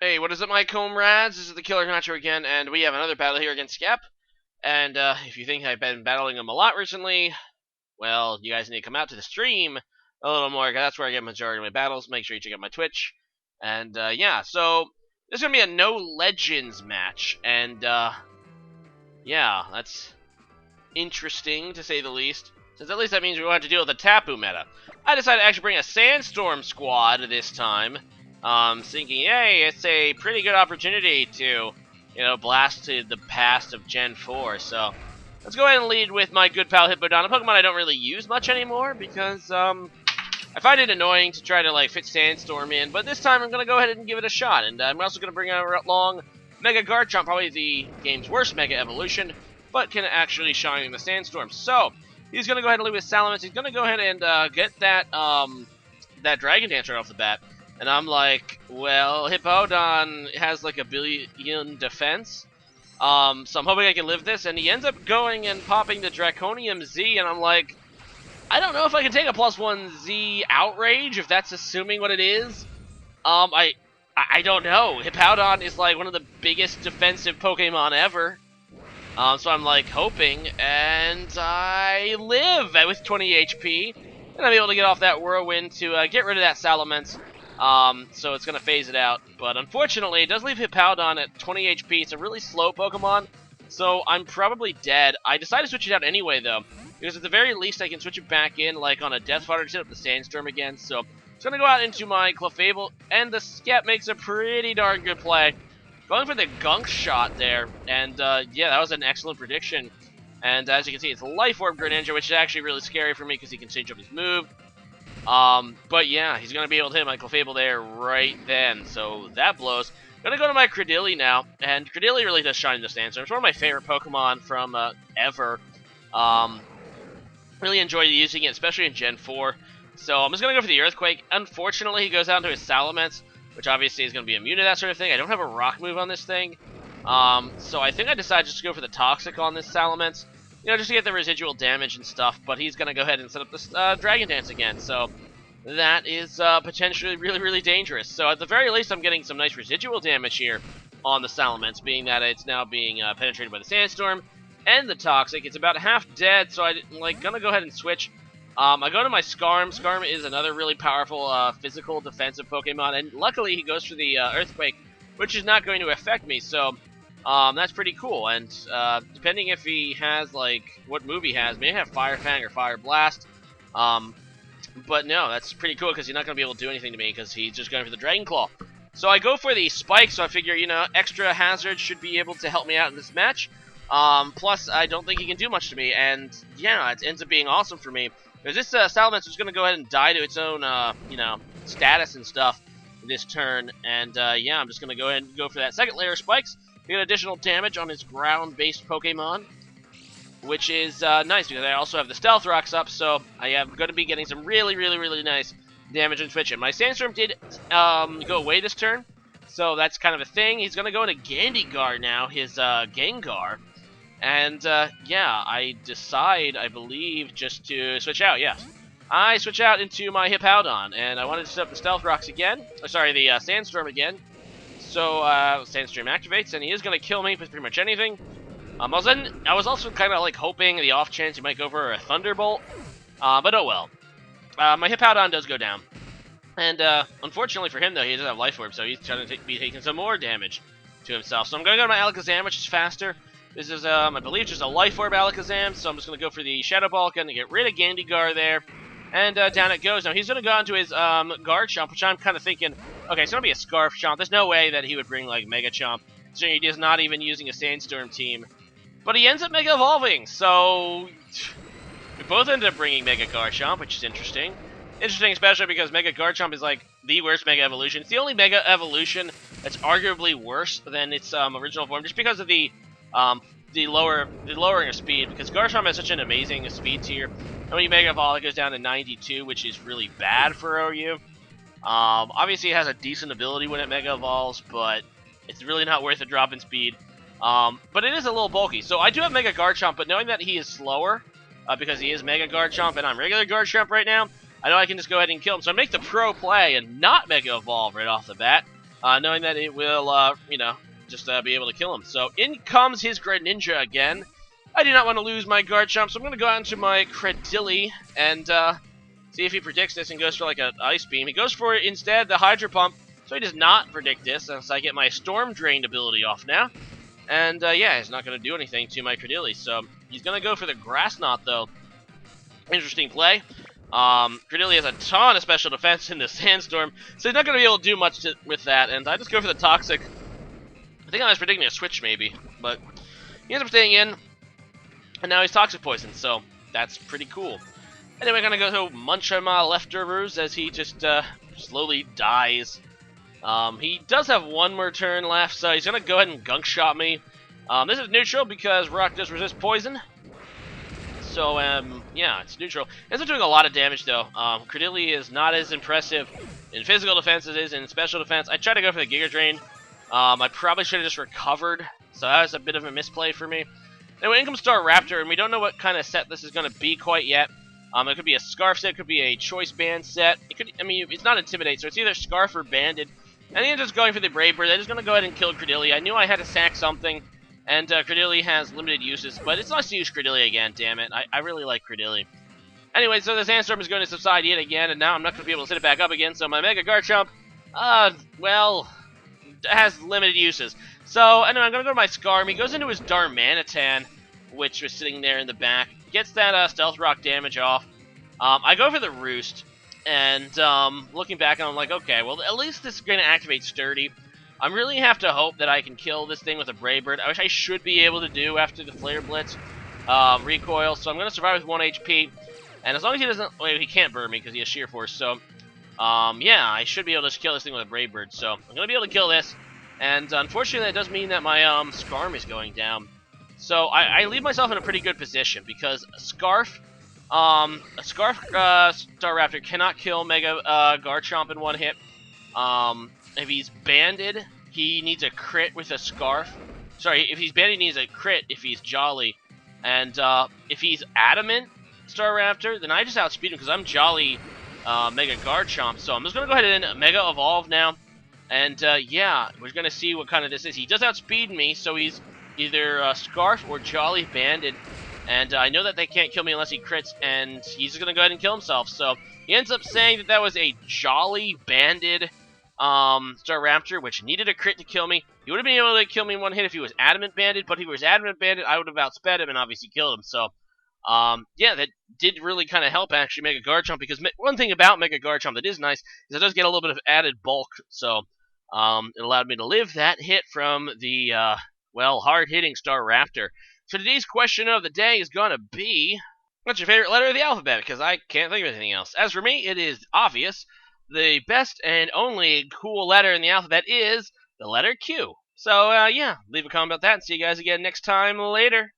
Hey, what is up, my comrades? This is the Killer Nacho again, and we have another battle here against Scep. And if you think I've been battling him a lot recently, well, you guys need to come out to the stream a little more, 'cause that's where I get the majority of my battles. Make sure you check out my Twitch. And yeah, so this is gonna be a no legends match, and yeah, that's interesting to say the least. Since at least that means we won't have to deal with the Tapu meta. I decided to actually bring a Sandstorm squad this time. Thinking, hey, it's a pretty good opportunity to, blast to the past of Gen 4. So, let's go ahead and lead with my good pal Hippowdon, a Pokemon I don't really use much anymore because, I find it annoying to try to, fit Sandstorm in. But this time I'm going to go ahead and give it a shot. And I'm also going to bring along Mega Garchomp, probably the game's worst Mega Evolution, but can actually shine in the Sandstorm. So, he's going to go ahead and lead with Salamence. He's going to go ahead and get that, that Dragon Dance right off the bat. And I'm like, well, Hippowdon has like a billion defense. So I'm hoping I can live this. And he ends up going and popping the Draconium Z. And I'm like, I don't know if I can take a +1 Z Outrage, if that's assuming what it is. I don't know. Hippowdon is like one of the biggest defensive Pokemon ever. So I'm like hoping. And I live with 20 HP. And I'm able to get off that Whirlwind to get rid of that Salamence. So it's going to phase it out. But unfortunately, it does leave Hippowdon at 20 HP. It's a really slow Pokemon, so I'm probably dead. I decided to switch it out anyway, though, because at the very least, I can switch it back in, like on a Death Fodder to set up the Sandstorm again. So it's going to go out into my Clefable, and the Scep makes a pretty darn good play. Going for the Gunk Shot there, and yeah, that was an excellent prediction. And as you can see, it's Life Orb Greninja, which is actually really scary for me because he can change up his move. But yeah, he's going to be able to hit my Clefable there right then, so that blows. Going to go to my Credilli now, and Credilli really does shine in the Sandstorm. It's one of my favorite Pokemon from ever. Really enjoy using it, especially in Gen 4. So I'm just going to go for the Earthquake. Unfortunately, he goes down to his Salamence, which obviously is going to be immune to that sort of thing. I don't have a Rock move on this thing, so I think I decided just to go for the Toxic on this Salamence. Just to get the residual damage and stuff, but he's going to go ahead and set up this Dragon Dance again, so that is potentially really, really dangerous. So at the very least, I'm getting some nice residual damage here on the Salamence, being that it's now being penetrated by the Sandstorm and the Toxic. It's about half dead, so I'm going to go ahead and switch. I go to my Scarm. Scarm is another really powerful physical defensive Pokemon, and luckily he goes for the Earthquake, which is not going to affect me, so that's pretty cool, and depending if he has, what move he has, may have Fire Fang or Fire Blast, but no, that's pretty cool, because he's not going to be able to do anything to me, because he's just going for the Dragon Claw. So I go for the Spike, so I figure, extra hazard should be able to help me out in this match, plus I don't think he can do much to me, and yeah, it ends up being awesome for me, because this Salamence is going to go ahead and die to its own, status and stuff this turn, and yeah, I'm just going to go ahead and go for that second layer of Spikes, get additional damage on his ground-based Pokemon, which is nice because I also have the Stealth Rocks up, so I am going to be getting some really, really, really nice damage and switch. And my Sandstorm did go away this turn, so that's kind of a thing. He's going to go into Gandigar now, his Gengar, and yeah, I decide, I believe, just to switch out, yes. I switch out into my Hippowdon, and I wanted to set up the Stealth Rocks again, the Sandstorm again. So, Sandstorm activates, and he is going to kill me with pretty much anything. I was also kind of, hoping the off chance he might go for a Thunderbolt. But oh well. My Hippowdon does go down. And, unfortunately for him, though, he doesn't have Life Orb, so he's trying to be taking some more damage to himself. So I'm going to go to my Alakazam, which is faster. This is, I believe, just a Life Orb Alakazam, so I'm just going to go for the Shadow Ball, going to get rid of Gandigar there. And down it goes. Now, he's going to go onto his Garchomp, which I'm kind of thinking, okay, it's going to be a Scarf Chomp. There's no way that he would bring, Mega Chomp. So he is not even using a Sandstorm team. But he ends up Mega Evolving, so we both ended up bringing Mega Garchomp, which is interesting. Interesting especially because Mega Garchomp is, the worst Mega Evolution. It's the only Mega Evolution that's arguably worse than its original form, just because of the lowering of speed, because Garchomp has such an amazing speed tier. And when you Mega Evolve, it goes down to 92, which is really bad for OU. Obviously, it has a decent ability when it Mega Evolves, but it's really not worth a drop in speed. But it is a little bulky. So I do have Mega Garchomp, but knowing that he is slower, because he is Mega Garchomp and I'm regular Garchomp right now, I know I can just go ahead and kill him. So I make the pro play and not Mega Evolve right off the bat. knowing that it will, just be able to kill him. So in comes his Greninja again. I do not want to lose my Garchomp, so I'm going to go out into my Credilli and see if he predicts this and goes for like an Ice Beam. He goes for instead the Hydro Pump, so he does not predict this, since I get my Storm Drained ability off now. And yeah, he's not going to do anything to my Credilli, so he's going to go for the Grass Knot though. Interesting play. Credilli has a ton of special defense in the Sandstorm, so he's not going to be able to do much with that, and I just go for the Toxic. I think I was predicting a switch maybe, but he ends up staying in, and now he's Toxic Poison, so that's pretty cool. Anyway, we're going to go to munch on my leftovers as he just slowly dies. He does have one more turn left, so he's going to go ahead and Gunk Shot me. This is neutral because Rock does resist poison. So, yeah, it's neutral. Ends up doing a lot of damage, though. Credilli is not as impressive in physical defense as it is in special defense. I tried to go for the Giga Drain. I probably should have just recovered, so that was a bit of a misplay for me. Anyway, in comes Staraptor, and we don't know what kind of set this is going to be quite yet. It could be a Scarf set, it could be a Choice Band set. It could, I mean, it's not Intimidate, so it's either Scarf or Banded. And he ends up going for the Brave Bird. They're just going to go ahead and kill Credilli. I knew I had to sack something. And Credilli has limited uses, but it's nice to use Credilli again, damn it. I really like Credilli. Anyway, so the Sandstorm is going to subside yet again, and now I'm not going to be able to set it back up again, so my Mega Garchomp, well, has limited uses. So, anyway, I'm going to go to my Scarm. He goes into his Darmanitan, which was sitting there in the back. Gets that Stealth Rock damage off. I go for the Roost, and looking back, I'm like, okay, well, at least this is going to activate Sturdy. I really have to hope that I can kill this thing with a Brave Bird, which I should be able to do after the Flare Blitz recoil. So I'm going to survive with 1 HP. And as long as he doesn't... Well, he can't burn me because he has Sheer Force. So, yeah, I should be able to kill this thing with a Brave Bird. So I'm going to be able to kill this. And unfortunately, that does mean that my Scarm is going down. So I leave myself in a pretty good position because a Scarf Staraptor cannot kill Mega Garchomp in one hit. If he's banded, he needs a crit with a Scarf. Sorry, if he's banded, he needs a crit if he's Jolly. And if he's Adamant Staraptor, then I just outspeed him because I'm Jolly Mega Garchomp. So I'm just going to go ahead and Mega Evolve now. And yeah, we're going to see what kind of this is. He does outspeed me, so he's either Scarf or Jolly banded. And I know that they can't kill me unless he crits, and he's just going to go ahead and kill himself. So he ends up saying that that was a Jolly banded Staraptor, which needed a crit to kill me. He would have been able to kill me in one hit if he was Adamant Banded, but if he was Adamant Banded, I would have outsped him and obviously killed him. So, yeah, that did really kind of help actually Mega Garchomp, because one thing about Mega Garchomp that is nice is it does get a little bit of added bulk, so it allowed me to live that hit from the, well, hard-hitting Staraptor. So today's question of the day is going to be, what's your favorite letter of the alphabet? Because I can't think of anything else. As for me, it is obvious. The best and only cool letter in the alphabet is the letter Q. So, yeah, leave a comment about that and see you guys again next time later.